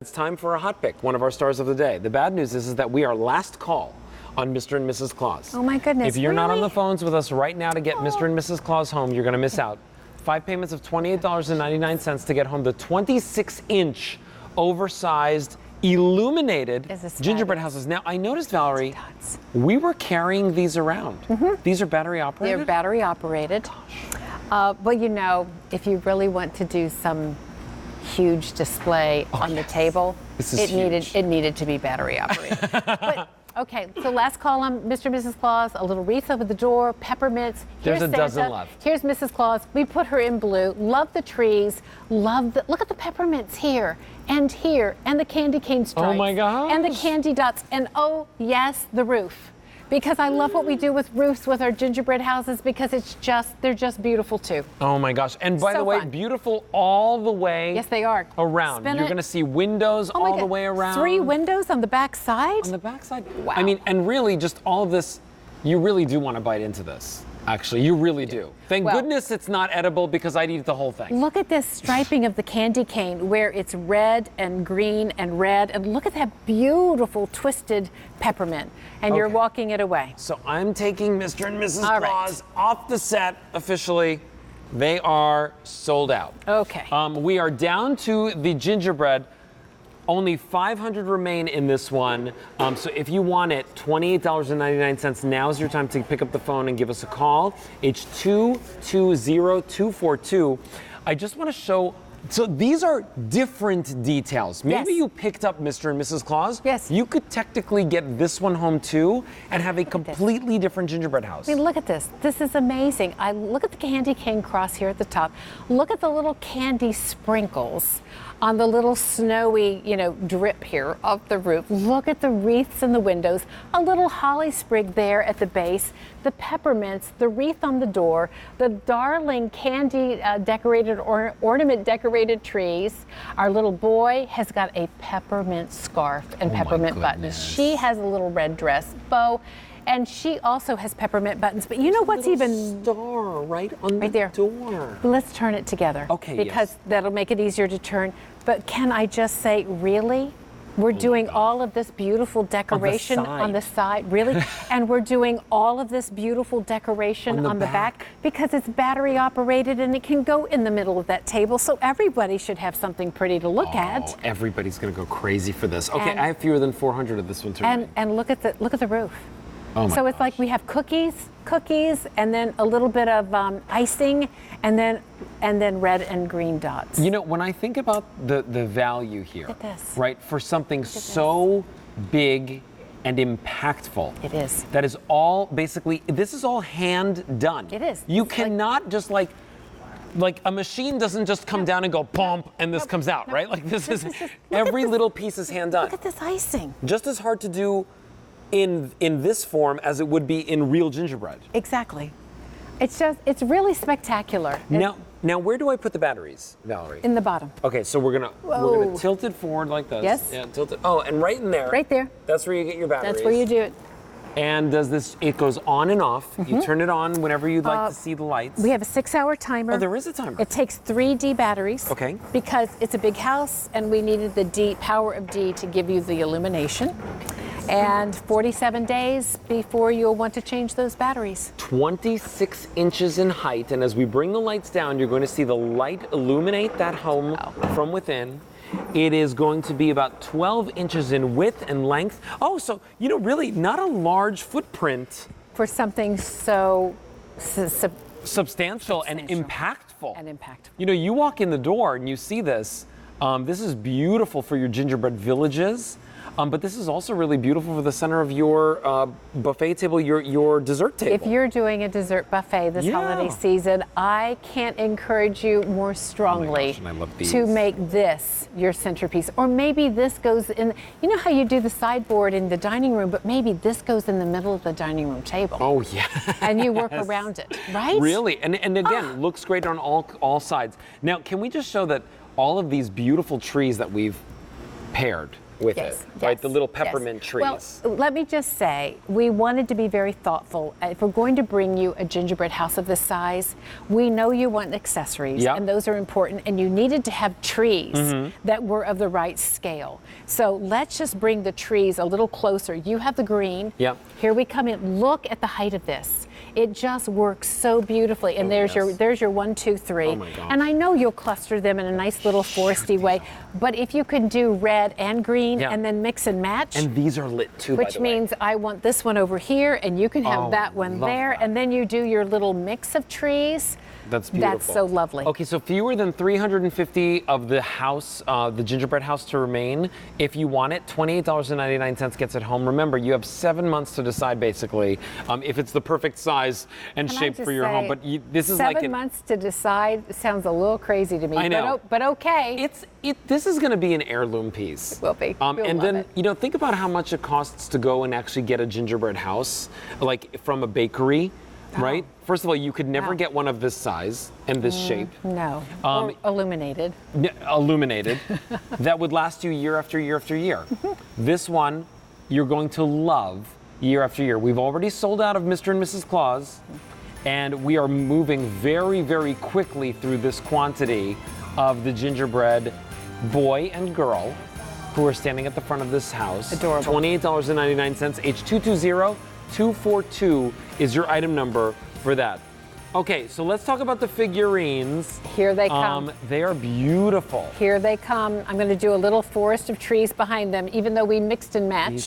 It's time for a hot pick, one of our stars of the day. The bad news is that we are last call on Mr. and Mrs. Claus. Oh my goodness, If you're not on the phones with us right now to get Mr. and Mrs. Claus home, you're going to miss out. 5 payments of $28.99 to get home the 26-inch oversized illuminated gingerbread houses. Now, I noticed, Valerie, we were carrying these around. These are battery operated? They're battery operated. Well, you know, if you really want to do some huge display on the table, it needed to be battery operated. But, okay, so last call on Mr. and Mrs. Claus, a little wreath over the door, peppermints. There's Here's a dozen Santa. left. Here's Mrs. Claus. We put her in blue. Love the trees. Look at the peppermints here and the candy cane stripes. Oh my gosh. And the candy dots. And oh yes, the roof. Because I love what we do with roofs with our gingerbread houses because they're just beautiful too. Oh my gosh. And by the way, beautiful all the way Yes, they are. around. You're going to see windows all the way around. 3 windows on the back side? On the back side? Wow. I mean, and really just all of this, you really do want to bite into this. Actually, you really do. Thank goodness it's not edible because I'd eat the whole thing. Look at this striping of the candy cane where it's red and green and red. And look at that beautiful twisted peppermint. And you're walking it away. So I'm taking Mr. and Mrs. Claus off the set officially. They are sold out. Okay. We are down to the gingerbread. Only 500 remain in this one. So if you want it, $28.99. Now's your time to pick up the phone and give us a call. It's 220-242. I just want to show. So these are different details. Maybe you picked up Mr. and Mrs. Claus. Yes. You could technically get this one home too and have a completely different gingerbread house. I mean, look at this. This is amazing. Look at the candy cane cross here at the top. Look at the little candy sprinkles on the little snowy, drip here of the roof. Look at the wreaths in the windows. A little holly sprig there at the base. The peppermints, the wreath on the door, the darling candy decorated or ornament decorated trees. Our little boy has got a peppermint scarf and peppermint buttons. She has a little red dress bow. And she also has peppermint buttons. But you know what's even star right on the door. Let's turn it together. Okay. Because that'll make it easier to turn. But can I just say, really? We're doing all of this beautiful decoration on the side, really? And we're doing all of this beautiful decoration on the back because it's battery operated and it can go in the middle of that table. So everybody should have something pretty to look at. Everybody's gonna go crazy for this. Okay, I have fewer than 400 of this one too. And look at the roof. Oh my so it's like we have cookies, and then a little bit of icing, and then red and green dots. You know, when I think about the value here, Look at this. right, for something so big and impactful. It is. That is all basically, this is all hand done. It is. You cannot just like a machine doesn't just come down and go bump and this comes out, right? Like this is every little piece is hand done. Look at this icing. Just as hard to do in this form as it would be in real gingerbread. Exactly. It's really spectacular. Now where do I put the batteries, Valerie? In the bottom. Okay, so we're gonna tilt it forward like this. Yes. Yeah, tilt it. Oh, and right in there. Right there. That's where you get your batteries. That's where you do it. And it goes on and off. You turn it on whenever you'd like to see the lights. We have a 6-hour timer. Oh, there is a timer. It takes 3 D batteries. Okay. Because it's a big house and we needed the power of D to give you the illumination. And 47 days before you'll want to change those batteries. 26 inches in height, and as we bring the lights down, you're going to see the light illuminate that home from within. It is going to be about 12 inches in width and length. Oh, so, really not a large footprint. For something so substantial and impactful. You walk in the door and you see this. This is beautiful for your gingerbread villages. But this is also really beautiful for the center of your buffet table, your dessert table. If you're doing a dessert buffet this holiday season, I can't encourage you more strongly to make this your centerpiece. Or maybe this goes in, you know how you do the sideboard in the dining room, but maybe this goes in the middle of the dining room table. Oh, yeah. And you work around it, right? Really, and again, looks great on all sides. Now, can we just show that all of these beautiful trees that we've paired with Yes, it, right? yes, The little yes. peppermint trees. Well, let me just say, we wanted to be very thoughtful. If we're going to bring you a gingerbread house of this size, we know you want accessories, Yep. and those are important, and you needed to have trees that were of the right scale. So let's just bring the trees a little closer. You have the green. Yep. Here we come in. Look at the height of this. It just works so beautifully. And there's yes. your 1, 2, 3. Oh my God. And I know you'll cluster them in a nice little foresty way, but if you can do red and green Yeah. and then mix and match, And these are lit too, by which the way. means I want this one over here and you can have Oh, that one love there, that. and then you do your little mix of trees. That's beautiful. That's so lovely. Okay, so fewer than 350 of the house, the gingerbread house to remain. If you want it, $28.99 gets it home. Remember, you have 7 months to decide, basically, if it's the perfect size and Can I shape just for your home. say, But this is like 7 months to decide sounds a little crazy to me. I know. But okay. This is going to be an heirloom piece. It will be. We'll and love then, it. think about how much it costs to go and actually get a gingerbread house, like from a bakery, right? First of all, you could never Wow. get one of this size and this shape. No. Or illuminated. Illuminated, that would last you year after year after year. This one, you're going to love year after year. We've already sold out of Mr. and Mrs. Claus, and we are moving very, very quickly through this quantity of the gingerbread boy and girl who are standing at the front of this house. Adorable. $28.99, H220242 is your item number for that. Okay, so let's talk about the figurines. Here they come. They are beautiful. Here they come. I'm going to do a little forest of trees behind them, even though we mixed and matched.